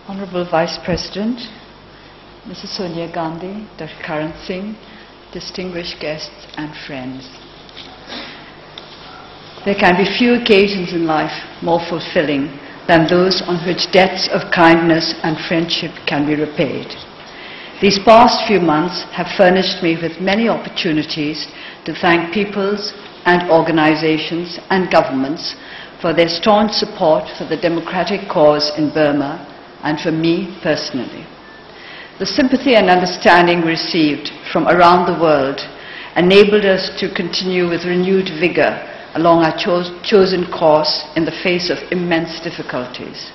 Honorable Vice President, Mrs. Sonia Gandhi, Dr. Karan Singh, distinguished guests and friends. There can be few occasions in life more fulfilling than those on which debts of kindness and friendship can be repaid. These past few months have furnished me with many opportunities to thank peoples and organizations and governments for their staunch support for the democratic cause in Burma and for me personally. The sympathy and understanding received from around the world enabled us to continue with renewed vigor along our chosen course in the face of immense difficulties.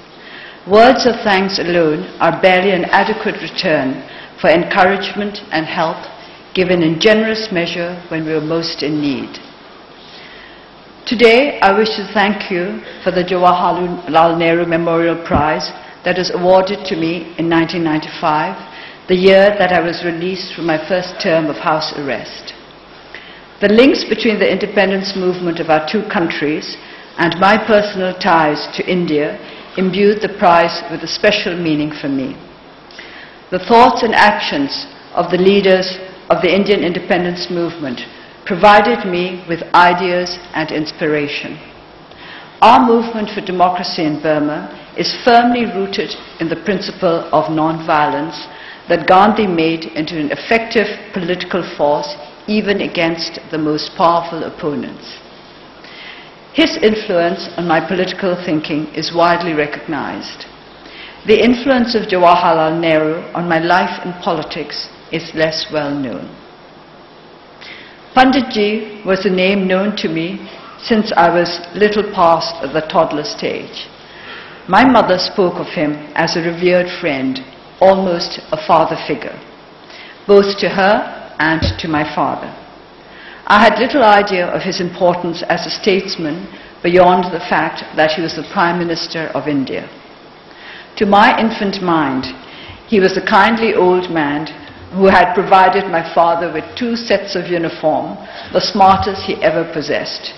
Words of thanks alone are barely an adequate return for encouragement and help given in generous measure when we were most in need. Today, I wish to thank you for the Jawaharlal Nehru Memorial Prize that was awarded to me in 1995, the year that I was released from my first term of house arrest. The links between the independence movement of our two countries and my personal ties to India imbued the prize with a special meaning for me. The thoughts and actions of the leaders of the Indian independence movement provided me with ideas and inspiration. Our movement for democracy in Burma is firmly rooted in the principle of non-violence that Gandhi made into an effective political force even against the most powerful opponents. His influence on my political thinking is widely recognized. The influence of Jawaharlal Nehru on my life and politics is less well known. Panditji was a name known to me since I was little past the toddler stage. My mother spoke of him as a revered friend, almost a father figure, both to her and to my father. I had little idea of his importance as a statesman beyond the fact that he was the Prime Minister of India. To my infant mind, he was a kindly old man who had provided my father with 2 sets of uniform, the smartest he ever possessed.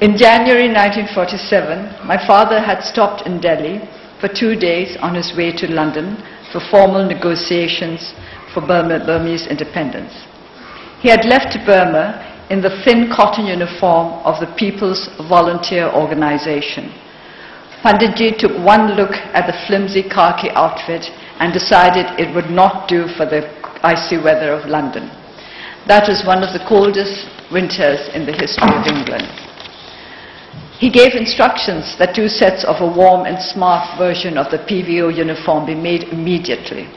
In January 1947, my father had stopped in Delhi for 2 days on his way to London for formal negotiations for Burmese independence. He had left Burma in the thin cotton uniform of the People's Volunteer Organization. Panditji took one look at the flimsy khaki outfit and decided it would not do for the icy weather of London. That was one of the coldest winters in the history of England. He gave instructions that 2 sets of a warm and smart version of the PVO uniform be made immediately.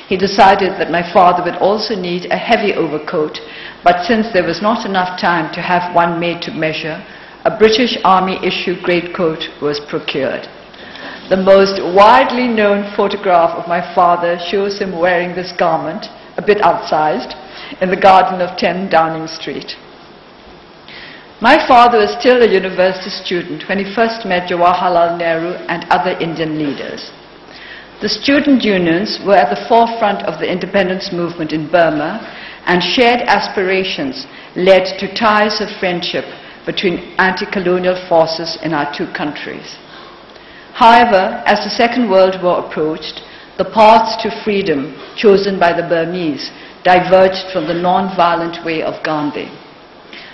He decided that my father would also need a heavy overcoat, but since there was not enough time to have one made to measure, a British Army-issued greatcoat was procured. The most widely known photograph of my father shows him wearing this garment, a bit outsized, in the garden of 10 Downing Street. My father was still a university student when he first met Jawaharlal Nehru and other Indian leaders. The student unions were at the forefront of the independence movement in Burma, and shared aspirations led to ties of friendship between anti-colonial forces in our 2 countries. However, as the Second World War approached, the path to freedom chosen by the Burmese diverged from the non-violent way of Gandhi.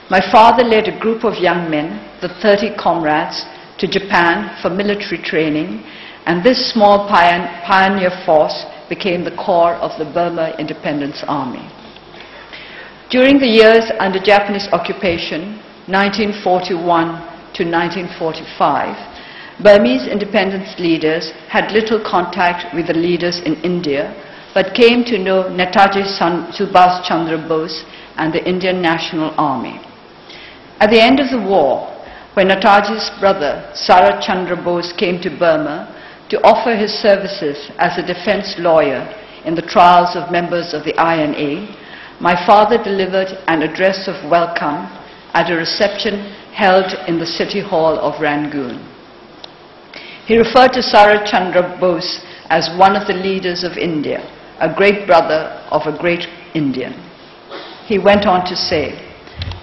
My father led a group of young men, the 30 comrades, to Japan for military training, and this small pioneer force became the core of the Burma Independence Army. During the years under Japanese occupation, 1941 to 1945, Burmese independence leaders had little contact with the leaders in India, but came to know Netaji Subhash Chandra Bose and the Indian National Army. At the end of the war, when Netaji's brother Sarat Chandra Bose came to Burma to offer his services as a defense lawyer in the trials of members of the INA, my father delivered an address of welcome at a reception held in the City Hall of Rangoon. He referred to Sarat Chandra Bose as one of the leaders of India, a great brother of a great Indian. He went on to say,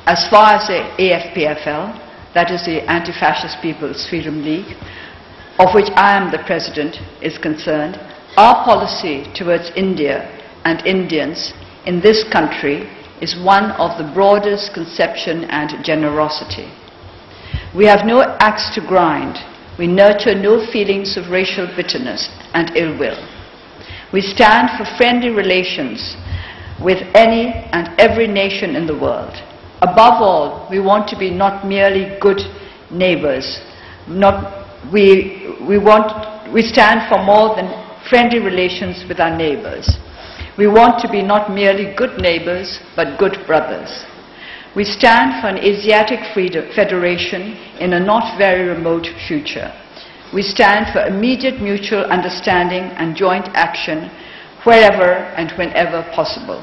as far as the AFPFL, that is the Anti-Fascist People's Freedom League, of which I am the President, is concerned, our policy towards India and Indians in this country is one of the broadest conception and generosity. We have no axe to grind. We nurture no feelings of racial bitterness and ill will. We stand for friendly relations with any and every nation in the world. Above all, we want to be not merely good neighbors. We stand for more than friendly relations with our neighbors. We want to be not merely good neighbors, but good brothers. We stand for an Asiatic Federation in a not very remote future. We stand for immediate mutual understanding and joint action wherever and whenever possible,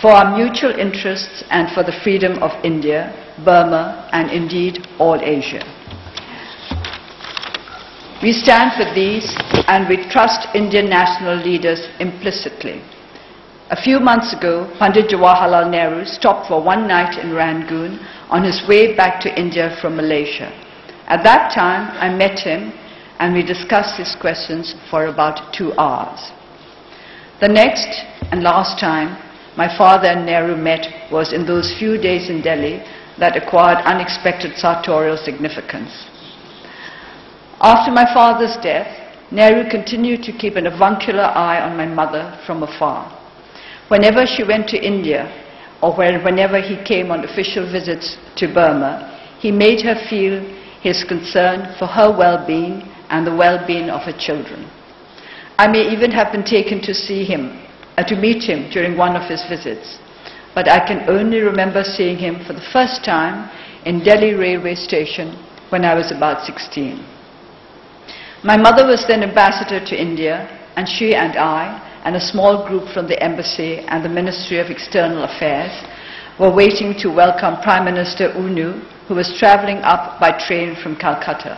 for our mutual interests and for the freedom of India, Burma, and indeed all Asia. We stand for these and we trust Indian national leaders implicitly. A few months ago, Pandit Jawaharlal Nehru stopped for one night in Rangoon on his way back to India from Malaysia. At that time, I met him and we discussed his questions for about 2 hours. The next and last time my father and Nehru met was in those few days in Delhi that acquired unexpected sartorial significance. After my father's death, Nehru continued to keep an avuncular eye on my mother from afar. Whenever she went to India, or whenever he came on official visits to Burma, he made her feel his concern for her well-being and the well-being of her children. I may even have been taken to meet him during one of his visits, but I can only remember seeing him for the first time in Delhi railway station when I was about 16. My mother was then ambassador to India, and she and I, and a small group from the embassy and the Ministry of External Affairs, were waiting to welcome Prime Minister Unu, who was travelling up by train from Calcutta.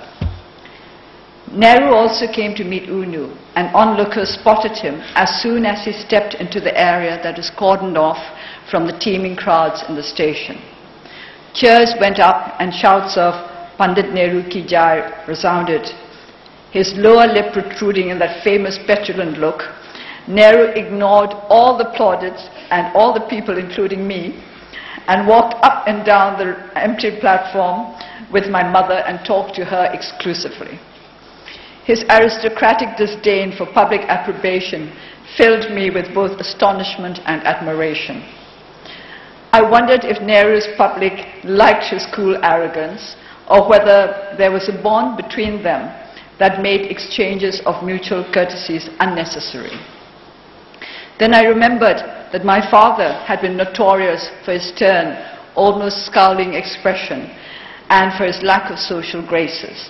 Nehru also came to meet Unu, and onlookers spotted him as soon as he stepped into the area that was cordoned off from the teeming crowds in the station. Cheers went up and shouts of Pandit Nehru Ki Jai resounded. His lower lip protruding in that famous petulant look, Nehru ignored all the plaudits and all the people, including me, and walked up and down the empty platform with my mother and talked to her exclusively. His aristocratic disdain for public approbation filled me with both astonishment and admiration. I wondered if Nehru's public liked his cool arrogance, or whether there was a bond between them that made exchanges of mutual courtesies unnecessary. Then I remembered that my father had been notorious for his stern, almost scowling expression and for his lack of social graces.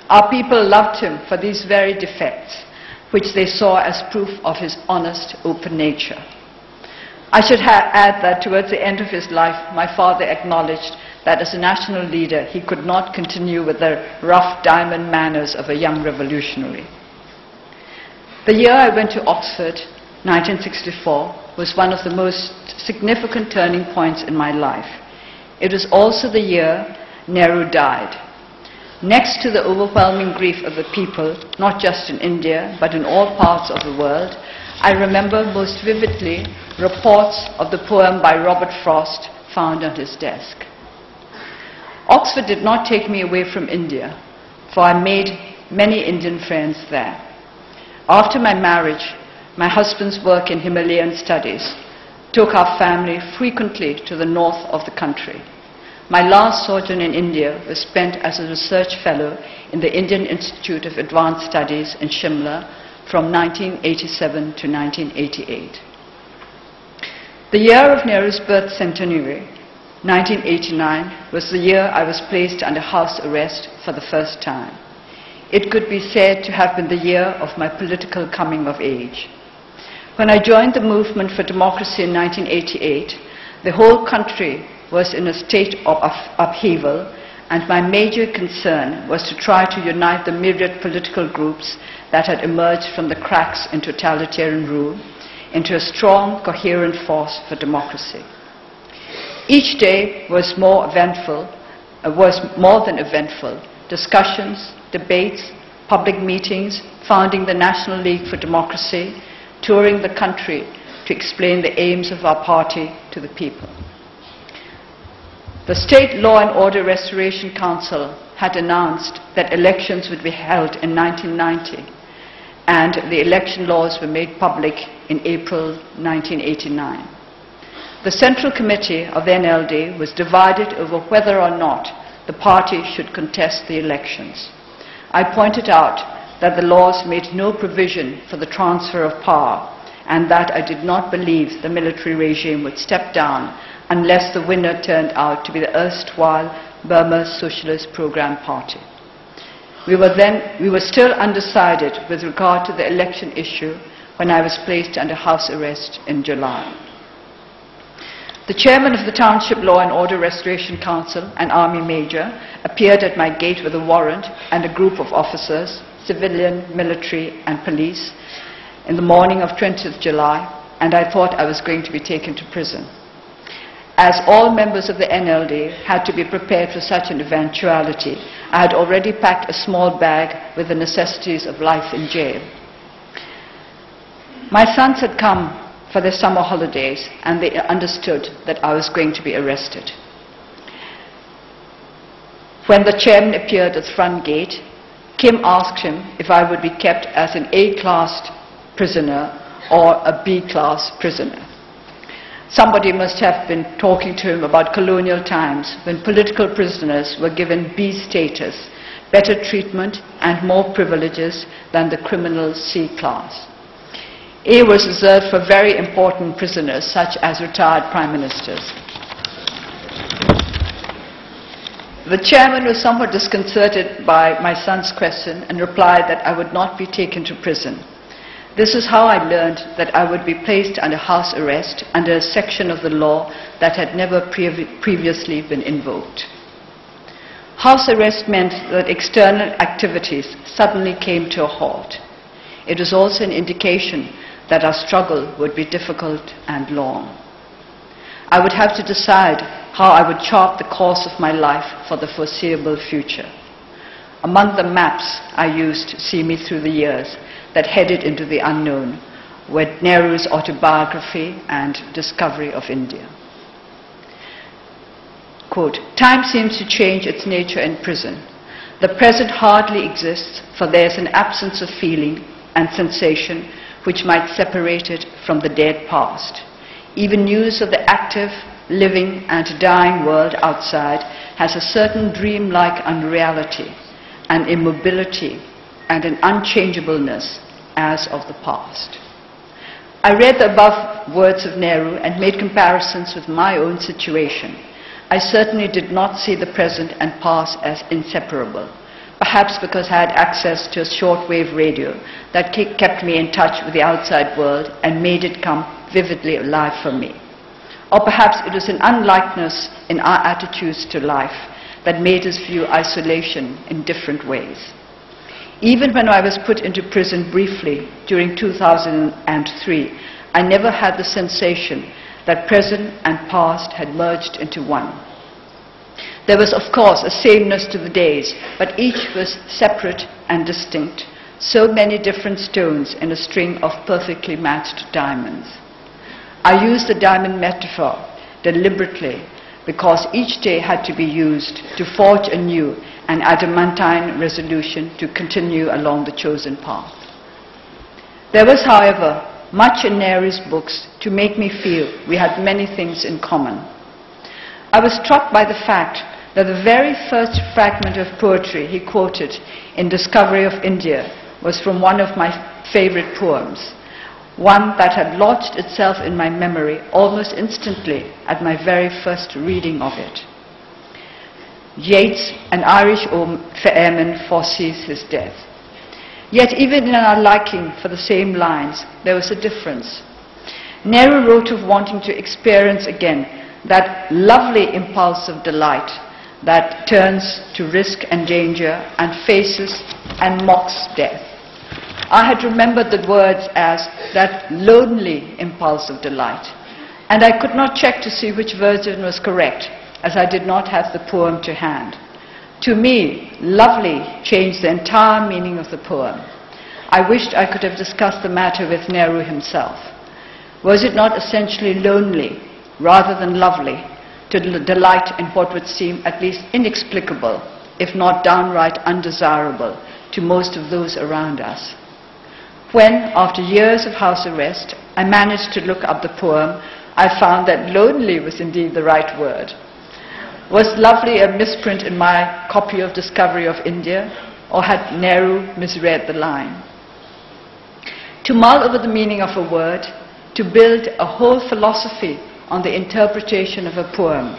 Our people loved him for these very defects, which they saw as proof of his honest, open nature. I should add that towards the end of his life, my father acknowledged that as a national leader, he could not continue with the rough diamond manners of a young revolutionary. The year I went to Oxford, 1964, was one of the most significant turning points in my life. It was also the year Nehru died. Next to the overwhelming grief of the people, not just in India, but in all parts of the world, I remember most vividly reports of the poem by Robert Frost found on his desk. Oxford did not take me away from India, for I made many Indian friends there. After my marriage, my husband's work in Himalayan studies took our family frequently to the north of the country. My last sojourn in India was spent as a research fellow in the Indian Institute of Advanced Studies in Shimla from 1987 to 1988. The year of Nehru's birth centenary, 1989, was the year I was placed under house arrest for the first time. It could be said to have been the year of my political coming of age. When I joined the movement for democracy in 1988, the whole country was in a state of upheaval, and my major concern was to try to unite the myriad political groups that had emerged from the cracks in totalitarian rule into a strong, coherent force for democracy. Each day was more than eventful. Discussions, debates, public meetings, founding the National League for Democracy, touring the country to explain the aims of our party to the people. The State Law and Order Restoration Council had announced that elections would be held in 1990, and the election laws were made public in April 1989. The Central Committee of the NLD was divided over whether or not the party should contest the elections. I pointed out that the laws made no provision for the transfer of power and that I did not believe the military regime would step down unless the winner turned out to be the erstwhile Burma Socialist Program Party. We were still undecided with regard to the election issue when I was placed under house arrest in July. The chairman of the Township Law and Order Restoration Council, an army major, appeared at my gate with a warrant and a group of officers, civilian, military and police, in the morning of 20th July, and I thought I was going to be taken to prison. As all members of the NLD had to be prepared for such an eventuality, I had already packed a small bag with the necessities of life in jail. My sons had come for their summer holidays, and they understood that I was going to be arrested. When the chairman appeared at the front gate, Kim asked him if I would be kept as an A-class prisoner or a B-class prisoner. Somebody must have been talking to him about colonial times when political prisoners were given B status, better treatment and more privileges than the criminal C-class. A was reserved for very important prisoners, such as retired prime ministers. The chairman was somewhat disconcerted by my son's question and replied that I would not be taken to prison. This is how I learned that I would be placed under house arrest under a section of the law that had never previously been invoked. House arrest meant that external activities suddenly came to a halt. It was also an indication that our struggle would be difficult and long. I would have to decide how I would chart the course of my life for the foreseeable future. Among the maps I used to see me through the years that headed into the unknown were Nehru's autobiography and Discovery of India. Quote, "Time seems to change its nature in prison. The present hardly exists, for there is an absence of feeling and sensation which might separate it from the dead past. Even news of the active, living and dying world outside has a certain dreamlike unreality, an immobility and an unchangeableness as of the past." I read the above words of Nehru and made comparisons with my own situation. I certainly did not see the present and past as inseparable, perhaps because I had access to a shortwave radio that kept me in touch with the outside world and made it come vividly alive for me. Or perhaps it was an unlikeness in our attitudes to life that made us view isolation in different ways. Even when I was put into prison briefly during 2003, I never had the sensation that present and past had merged into one. There was, of course, a sameness to the days, but each was separate and distinct, so many different stones in a string of perfectly matched diamonds. I used the diamond metaphor deliberately because each day had to be used to forge anew an adamantine resolution to continue along the chosen path. There was, however, much in Nehru's books to make me feel we had many things in common. I was struck by the fact that the very first fragment of poetry he quoted in Discovery of India was from one of my favorite poems, one that had lodged itself in my memory almost instantly at my very first reading of it. Yeats, an Irish airman, foresees his death. Yet even in our liking for the same lines, there was a difference. Nehru wrote of wanting to experience again that lovely impulse of delight that turns to risk and danger and faces and mocks death. I had remembered the words as that lonely impulse of delight, and I could not check to see which version was correct, as I did not have the poem to hand. To me, lovely changed the entire meaning of the poem. I wished I could have discussed the matter with Nehru himself. Was it not essentially lonely, rather than lovely, to delight in what would seem at least inexplicable, if not downright undesirable, to most of those around us? When, after years of house arrest, I managed to look up the poem, I found that lonely was indeed the right word. Was lovely a misprint in my copy of Discovery of India, or had Nehru misread the line? To mull over the meaning of a word, to build a whole philosophy on the interpretation of a poem,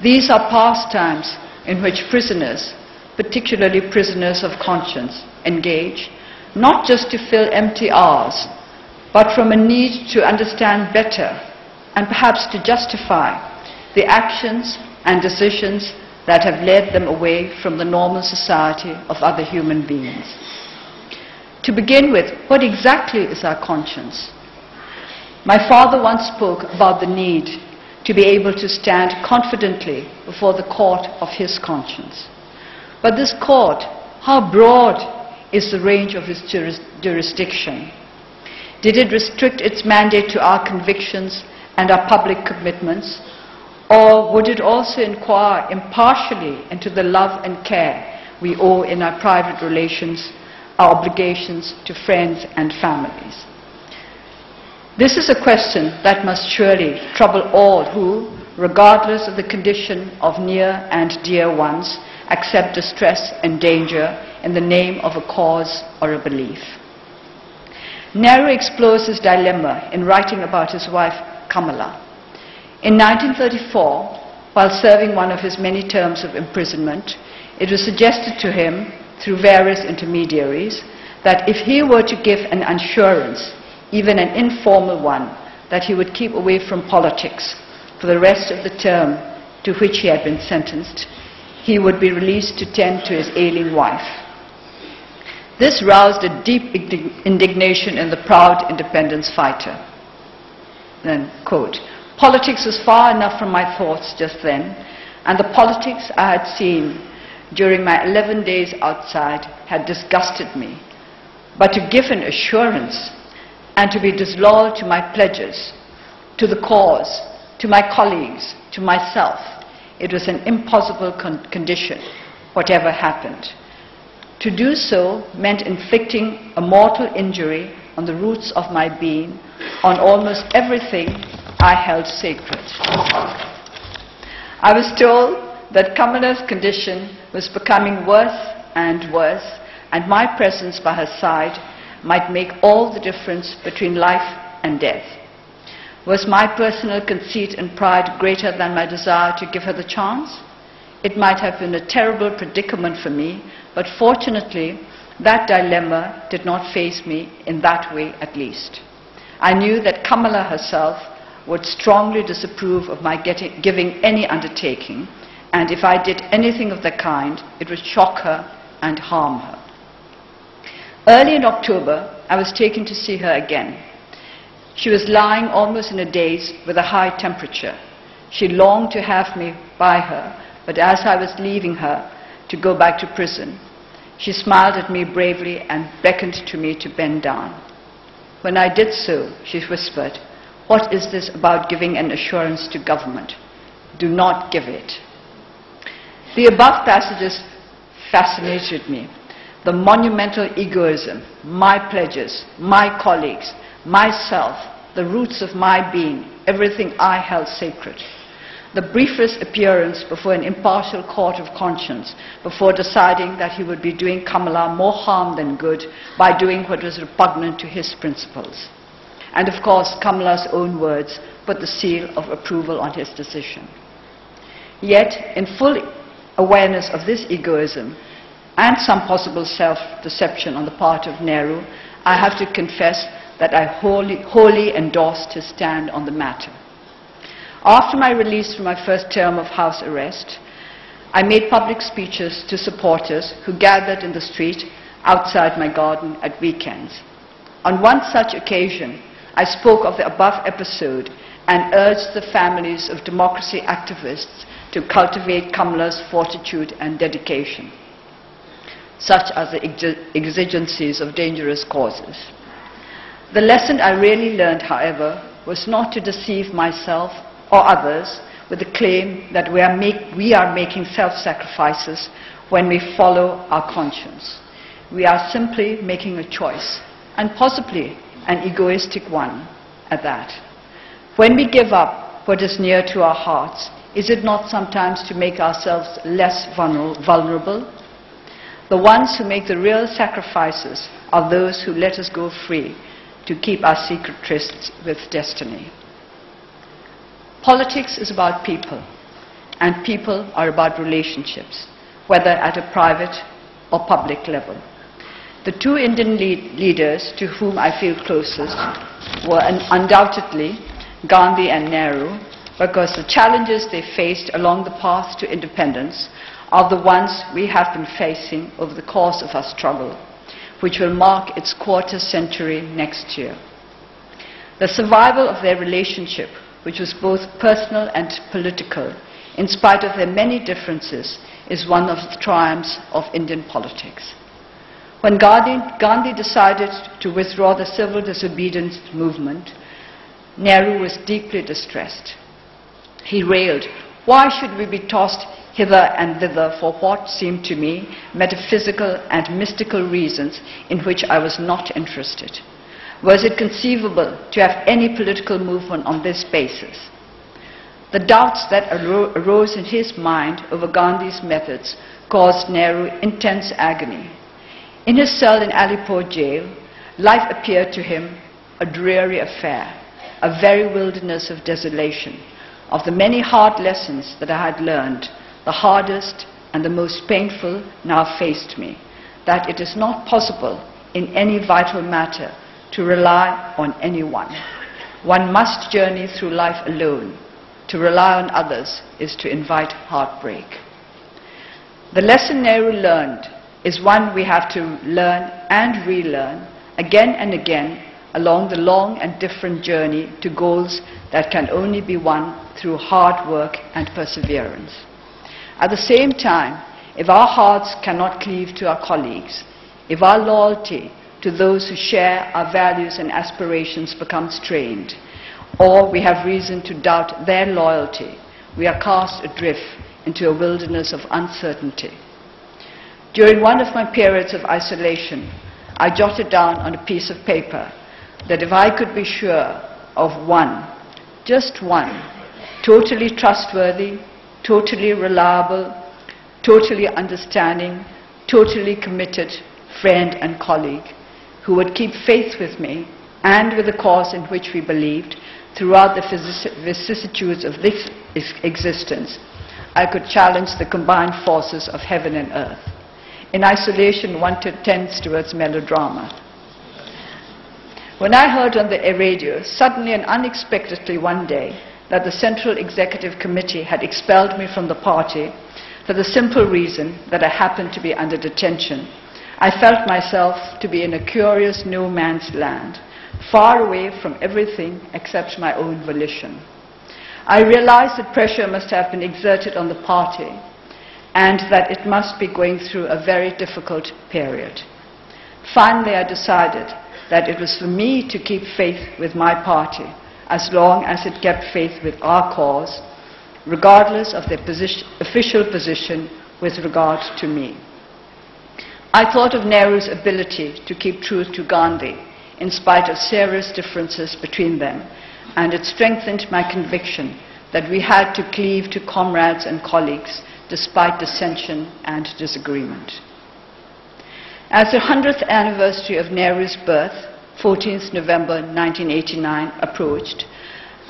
these are pastimes in which prisoners, particularly prisoners of conscience, engage, not just to fill empty hours, but from a need to understand better and perhaps to justify the actions and decisions that have led them away from the normal society of other human beings. To begin with, what exactly is our conscience? My father once spoke about the need to be able to stand confidently before the court of his conscience. But this court, how broad is the range of its jurisdiction? Did it restrict its mandate to our convictions and our public commitments? Or would it also inquire impartially into the love and care we owe in our private relations, our obligations to friends and families? This is a question that must surely trouble all who, regardless of the condition of near and dear ones, accept distress and danger in the name of a cause or a belief. Nehru explores his dilemma in writing about his wife Kamala. In 1934, while serving one of his many terms of imprisonment, it was suggested to him, through various intermediaries, that if he were to give an assurance, even an informal one, that he would keep away from politics for the rest of the term to which he had been sentenced, he would be released to tend to his ailing wife. This roused a deep indignation in the proud independence fighter. Then, quote, "Politics was far enough from my thoughts just then, and the politics I had seen during my 11 days outside had disgusted me. But to give an assurance and to be disloyal to my pledges, to the cause, to my colleagues, to myself, it was an impossible condition, whatever happened. To do so meant inflicting a mortal injury on the roots of my being, on almost everything I held sacred." I was told that Kamala's condition was becoming worse and worse, and my presence by her side might make all the difference between life and death. Was my personal conceit and pride greater than my desire to give her the chance? It might have been a terrible predicament for me, but fortunately, that dilemma did not face me in that way at least. I knew that Kamala herself would strongly disapprove of my giving any undertaking, and if I did anything of the kind, it would shock her and harm her. Early in October, I was taken to see her again. She was lying almost in a daze with a high temperature. She longed to have me by her, but as I was leaving her to go back to prison, she smiled at me bravely and beckoned to me to bend down. When I did so, she whispered, "What is this about giving an assurance to government? Do not give it." The above passages fascinated me. The monumental egoism, my pledges, my colleagues, myself, the roots of my being, everything I held sacred. The briefest appearance before an impartial court of conscience, before deciding that he would be doing Kamala more harm than good by doing what was repugnant to his principles. And of course, Kamala's own words put the seal of approval on his decision. Yet, in full awareness of this egoism, and some possible self-deception on the part of Nehru, I have to confess that I wholly endorsed his stand on the matter. After my release from my first term of house arrest, I made public speeches to supporters who gathered in the street outside my garden at weekends. On one such occasion, I spoke of the above episode and urged the families of democracy activists to cultivate Kamala's fortitude and dedication, such as the exigencies of dangerous causes. The lesson I really learned, however, was not to deceive myself or others with the claim that we are making self-sacrifices when we follow our conscience. We are simply making a choice, and possibly an egoistic one at that. When we give up what is near to our hearts, is it not sometimes to make ourselves less vulnerable? The ones who make the real sacrifices are those who let us go free to keep our secret trysts with destiny. Politics is about people, and people are about relationships, whether at a private or public level. The two Indian leaders to whom I feel closest were undoubtedly Gandhi and Nehru, because the challenges they faced along the path to independence are the ones we have been facing over the course of our struggle, which will mark its quarter century next year. The survival of their relationship, which was both personal and political, in spite of their many differences, is one of the triumphs of Indian politics. When Gandhi decided to withdraw the civil disobedience movement, Nehru was deeply distressed. He railed, "Why should we be tossed hither and thither for what seemed to me metaphysical and mystical reasons in which I was not interested? Was it conceivable to have any political movement on this basis?" The doubts that arose in his mind over Gandhi's methods caused Nehru intense agony. In his cell in Alipore jail, life appeared to him a dreary affair, a very wilderness of desolation. Of the many hard lessons that I had learned, the hardest and the most painful now faced me, that it is not possible in any vital matter to rely on anyone. One must journey through life alone. To rely on others is to invite heartbreak. The lesson Nehru learned is one we have to learn and relearn again and again along the long and different journey to goals that can only be won through hard work and perseverance. At the same time, if our hearts cannot cleave to our colleagues, if our loyalty to those who share our values and aspirations becomes strained, or we have reason to doubt their loyalty, we are cast adrift into a wilderness of uncertainty. During one of my periods of isolation, I jotted down on a piece of paper that if I could be sure of one, just one, totally trustworthy, totally reliable, totally understanding, totally committed friend and colleague who would keep faith with me and with the cause in which we believed throughout the vicissitudes of this existence, I could challenge the combined forces of heaven and earth. In isolation, one tends towards melodrama. When I heard on the radio, suddenly and unexpectedly one day, that the Central Executive Committee had expelled me from the party for the simple reason that I happened to be under detention, I felt myself to be in a curious no man's land, far away from everything except my own volition. I realized that pressure must have been exerted on the party and that it must be going through a very difficult period. Finally, I decided that it was for me to keep faith with my party as long as it kept faith with our cause, regardless of their official position with regard to me. I thought of Nehru's ability to keep truth to Gandhi in spite of serious differences between them, and it strengthened my conviction that we had to cleave to comrades and colleagues despite dissension and disagreement. As the 100th anniversary of Nehru's birth, 14th November 1989, approached,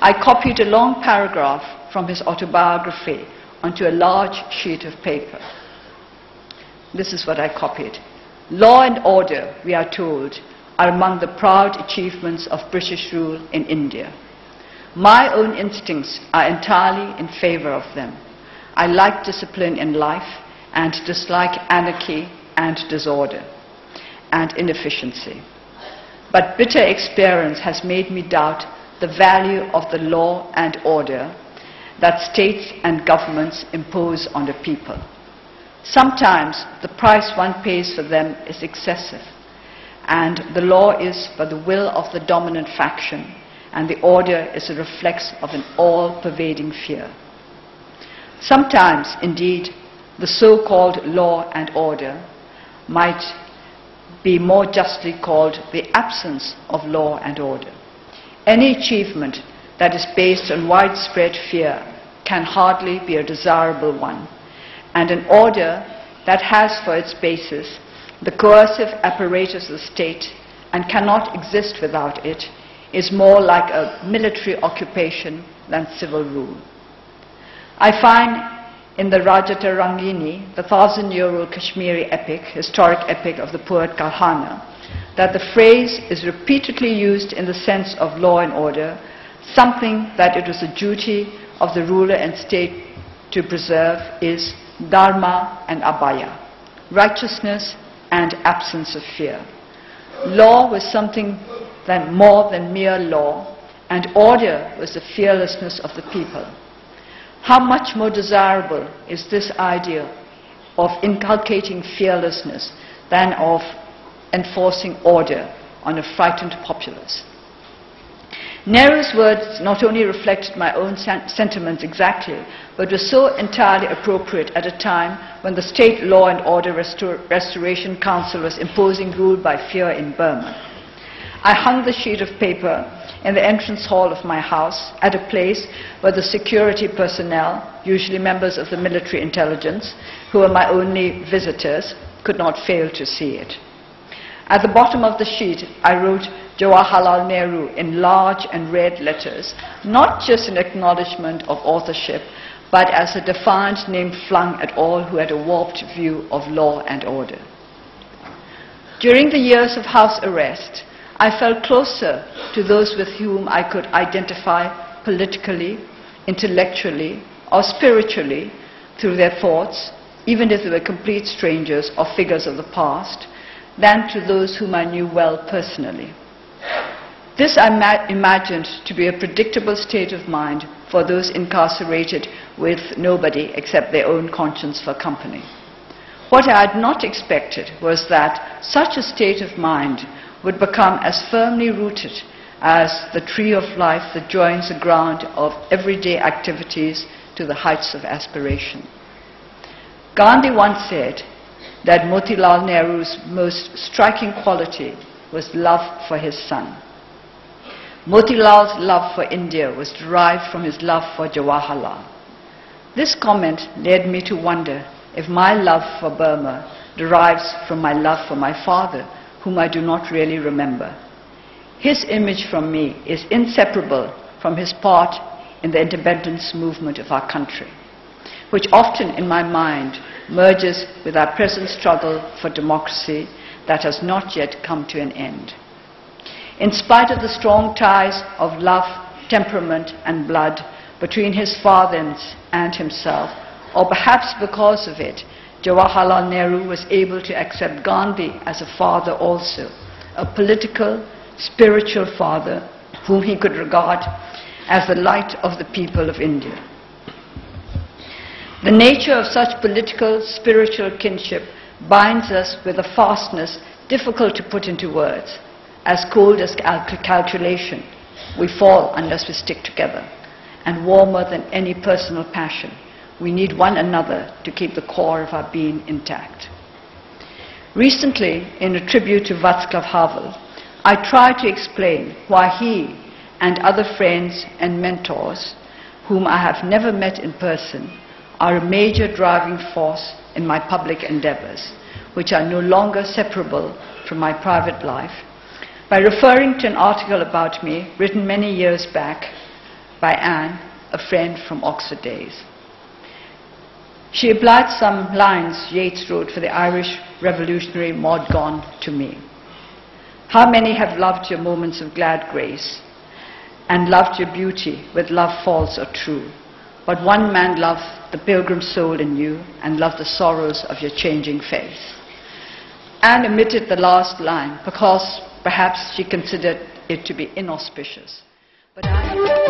I copied a long paragraph from his autobiography onto a large sheet of paper. This is what I copied. "Law and order, we are told, are among the proud achievements of British rule in India. My own instincts are entirely in favor of them. I like discipline in life and dislike anarchy and disorder and inefficiency. But bitter experience has made me doubt the value of the law and order that states and governments impose on the people. Sometimes the price one pays for them is excessive, and the law is but the will of the dominant faction, and the order is a reflex of an all-pervading fear. Sometimes, indeed, the so-called law and order might be more justly called the absence of law and order. Any achievement that is based on widespread fear can hardly be a desirable one, and an order that has for its basis the coercive apparatus of the state and cannot exist without it is more like a military occupation than civil rule. I find in the Rajata Rangini, the 1,000-year-old Kashmiri epic, historic epic of the poet Kalhana, that the phrase is repeatedly used in the sense of law and order, something that it was a duty of the ruler and state to preserve is dharma and abhaya, righteousness and absence of fear. Law was something more than mere law, and order was the fearlessness of the people. How much more desirable is this idea of inculcating fearlessness than of enforcing order on a frightened populace? Nehru's words not only reflected my own sentiments exactly, but were so entirely appropriate at a time when the State Law and Order Restoration Council was imposing rule by fear in Burma. I hung the sheet of paper in the entrance hall of my house at a place where the security personnel, usually members of the military intelligence, who were my only visitors, could not fail to see it. At the bottom of the sheet, I wrote Jawaharlal Nehru in large and red letters, not just in acknowledgement of authorship, but as a defiant name flung at all who had a warped view of law and order. During the years of house arrest, I felt closer to those with whom I could identify politically, intellectually, or spiritually through their thoughts, even if they were complete strangers or figures of the past, than to those whom I knew well personally. This I imagined to be a predictable state of mind for those incarcerated with nobody except their own conscience for company. What I had not expected was that such a state of mind would become as firmly rooted as the tree of life that joins the ground of everyday activities to the heights of aspiration. Gandhi once said that Motilal Nehru's most striking quality was love for his son. Motilal's love for India was derived from his love for Jawaharlal. This comment led me to wonder if my love for Burma derives from my love for my father, whom I do not really remember. His image from me is inseparable from his part in the independence movement of our country, which often in my mind merges with our present struggle for democracy that has not yet come to an end. In spite of the strong ties of love, temperament and blood between his father and himself, or perhaps because of it, Jawaharlal Nehru was able to accept Gandhi as a father also, a political, spiritual father whom he could regard as the light of the people of India. The nature of such political, spiritual kinship binds us with a fastness difficult to put into words. As cold as calculation, we fall unless we stick together, and warmer than any personal passion, we need one another to keep the core of our being intact. Recently, in a tribute to Václav Havel, I tried to explain why he and other friends and mentors, whom I have never met in person, are a major driving force in my public endeavors, which are no longer separable from my private life, by referring to an article about me written many years back by Anne, a friend from Oxford days. She applied some lines Yeats wrote for the Irish revolutionary Maud Gonne to me. How many have loved your moments of glad grace, and loved your beauty with love false or true, but one man loved the pilgrim soul in you, and loved the sorrows of your changing face. Anne omitted the last line because perhaps she considered it to be inauspicious. But I